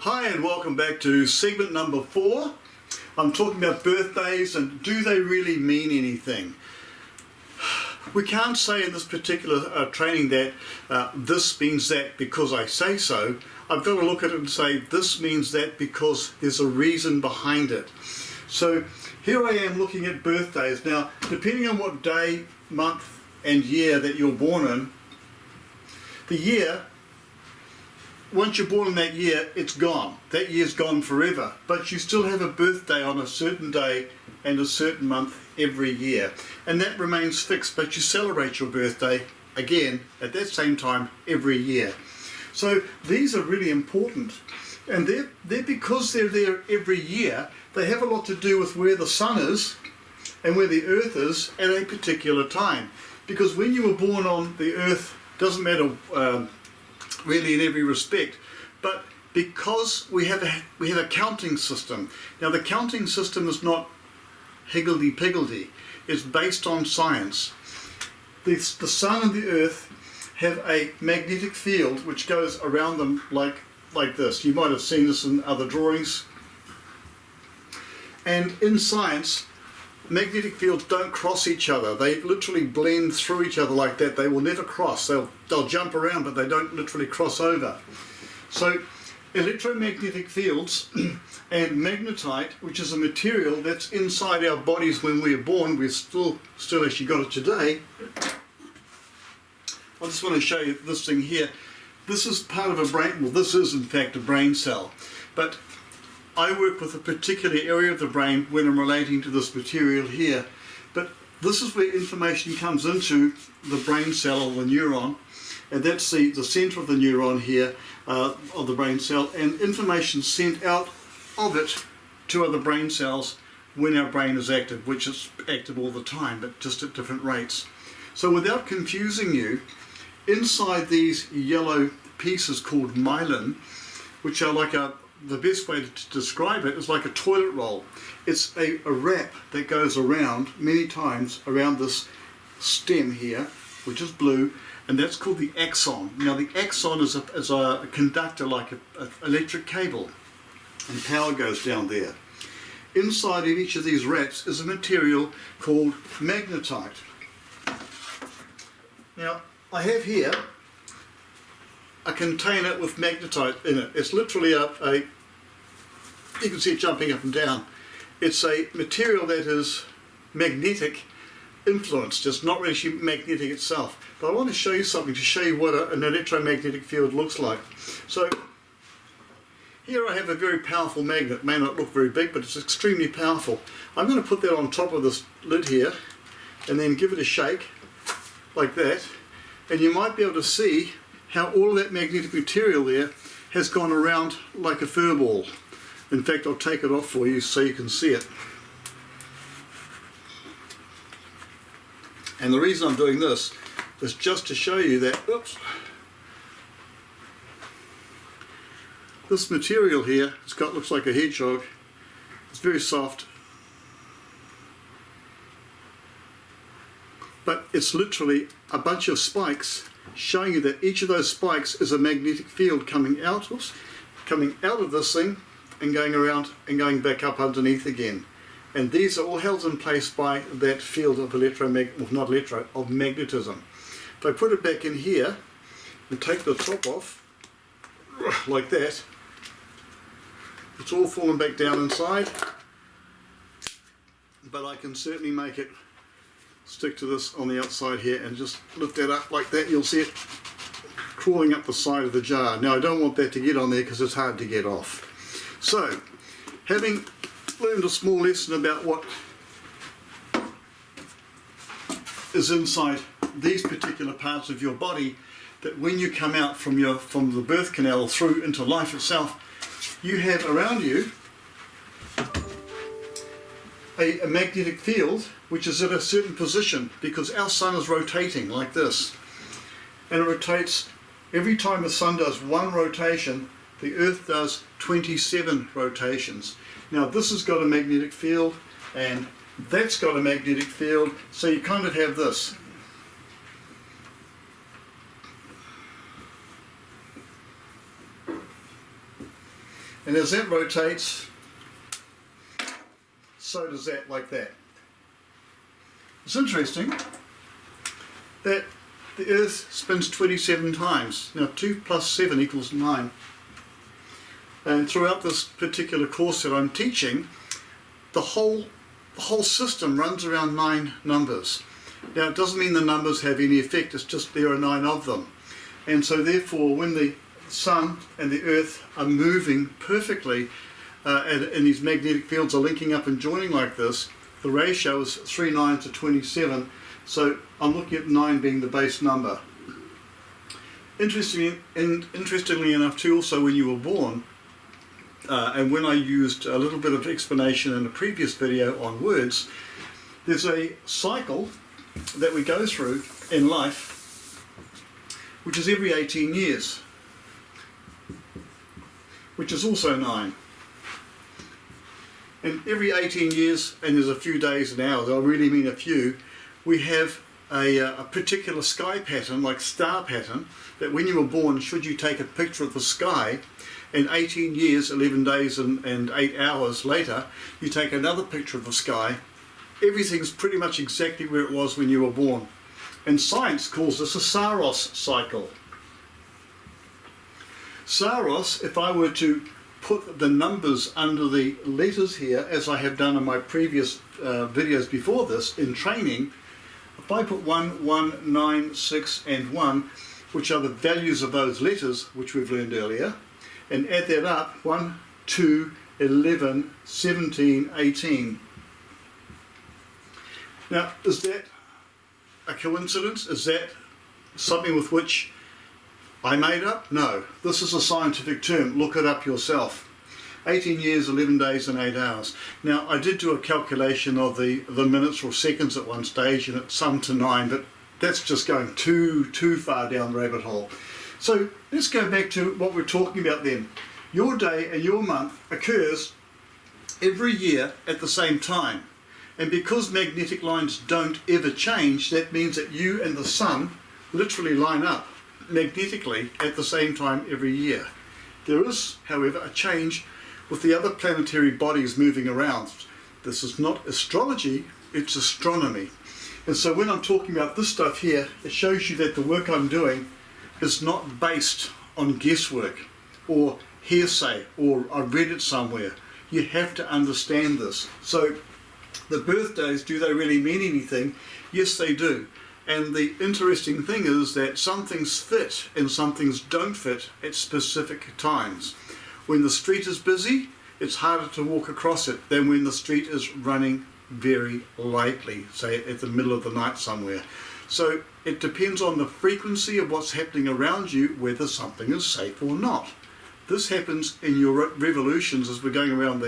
Hi and welcome back to segment number 4. I'm talking about birthdays and do they really mean anything? We can't say in this particular training that this means that because I say so. I've got to look at it and say this means that because there's a reason behind it. So here I am looking at birthdays. Now, depending on what day, month and year that you're born in, the year, once you're born in that year, it's gone. That year's gone forever. But you still have a birthday on a certain day and a certain month every year. And that remains fixed, but you celebrate your birthday again at that same time every year. So these are really important. And they're because they're there every year, they have a lot to do with where the sun is and where the earth is at a particular time. Because when you were born on the earth, doesn't matter really in every respect, but because we have a counting system. Now the counting system is not higgledy-piggledy, it's based on science. The sun and the earth have a magnetic field which goes around them like this. You might have seen this in other drawings. And in science, magnetic fields don't cross each other. They literally blend through each other like that. They will never cross. They'll jump around, but they don't literally cross over. So electromagnetic fields and magnetite, which is a material that's inside our bodies when we are born, we're still actually got it today. I just want to show you this thing here. This is part of a brain, well this is in fact a brain cell, but I work with a particular area of the brain when I'm relating to this material here. But this is where information comes into the brain cell or the neuron, and that's the center of the neuron here of the brain cell, and information sent out of it to other brain cells when our brain is active, which is active all the time, but just at different rates. So without confusing you, inside these yellow pieces called myelin, which are like the best way to describe it is like a toilet roll. It's a wrap that goes around many times around this stem here, which is blue, and that's called the axon. Now the axon is a conductor like an electric cable, and power goes down there. Inside of each of these wraps is a material called magnetite. Now I have here a container with magnetite in it. It's literally you can see it jumping up and down. It's a material that is magnetic influenced, it's not really magnetic itself. But I want to show you something to show you what an electromagnetic field looks like. So here I have a very powerful magnet. It may not look very big, but it's extremely powerful. I'm going to put that on top of this lid here and then give it a shake like that, and you might be able to see how all of that magnetic material there has gone around like a fur ball. In fact, I'll take it off for you so you can see it. And the reason I'm doing this is just to show you that, oops, this material here, looks like a hedgehog. It's very soft, but it's literally a bunch of spikes showing you that each of those spikes is a magnetic field coming out of this thing and going around and going back up underneath again. And these are all held in place by that field of of magnetism. If I put it back in here and take the top off, like that, it's all fallen back down inside, but I can certainly make it stick to this on the outside here and just lift that up like that. You'll see it crawling up the side of the jar. Now I don't want that to get on there because it's hard to get off. So, having learned a small lesson about what is inside these particular parts of your body, that when you come out from the birth canal through into life itself, you have around you a magnetic field which is at a certain position, because our sun is rotating like this, and it rotates every time the sun does one rotation, the earth does 27 rotations. Now this has got a magnetic field and that's got a magnetic field, so you kind of have this. And as that rotates, so does that, like that. It's interesting that the Earth spins 27 times. Now 2 plus 7 equals 9. And throughout this particular course that I'm teaching, the whole system runs around 9 numbers. Now it doesn't mean the numbers have any effect, it's just there are 9 of them. And so therefore when the Sun and the Earth are moving perfectly and these magnetic fields are linking up and joining like this, the ratio is 39 to 27, so I'm looking at 9 being the base number. Interestingly enough too, also when you were born, and when I used a little bit of explanation in a previous video on words, there's a cycle that we go through in life, which is every 18 years, which is also 9. And every 18 years, and there's a few days and hours, I really mean a few, we have a particular sky pattern, like star pattern, that when you were born, should you take a picture of the sky, and 18 years, 11 days and 8 hours later, you take another picture of the sky, everything's pretty much exactly where it was when you were born. And science calls this a Saros cycle. Saros, if I were to put the numbers under the letters here, as I have done in my previous videos before this in training, if I put 1, 1, 9, 6 and 1, which are the values of those letters which we've learned earlier, and add that up, 1, 2, 11, 17, 18. Now, is that a coincidence? Is that something with which I made up? No, this is a scientific term. Look it up yourself. 18 years, 11 days and 8 hours. Now, I did do a calculation of the minutes or seconds at one stage, and it summed to 9, but that's just going too far down the rabbit hole. So let's go back to what we're talking about then. Your day and your month occurs every year at the same time. And because magnetic lines don't ever change, that means that you and the Sun literally line up magnetically at the same time every year. There is, however, a change with the other planetary bodies moving around. This is not astrology, it's astronomy. And so when I'm talking about this stuff here, it shows you that the work I'm doing is not based on guesswork or hearsay or I read it somewhere. You have to understand this. So the birthdays, do they really mean anything? Yes, they do. And the interesting thing is that some things fit and some things don't fit at specific times. When the street is busy, it's harder to walk across it than when the street is running very lightly, say at the middle of the night somewhere. So it depends on the frequency of what's happening around you, whether something is safe or not. This happens in your revolutions as we're going around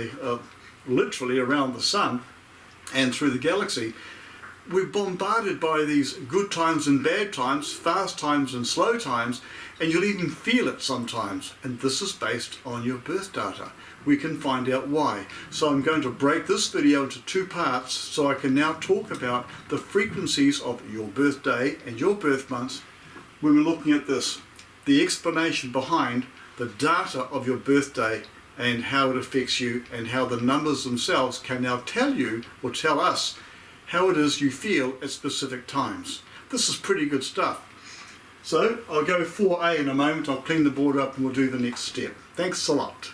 literally around the Sun and through the galaxy. We're bombarded by these good times and bad times, fast times and slow times, and you'll even feel it sometimes. And this is based on your birth data. We can find out why. So I'm going to break this video into 2 parts so I can now talk about the frequencies of your birthday and your birth months when we're looking at this. The explanation behind the data of your birthday and how it affects you and how the numbers themselves can now tell you or tell us how it is you feel at specific times. This is pretty good stuff. So I'll go 4A in a moment, I'll clean the board up and we'll do the next step. Thanks a lot.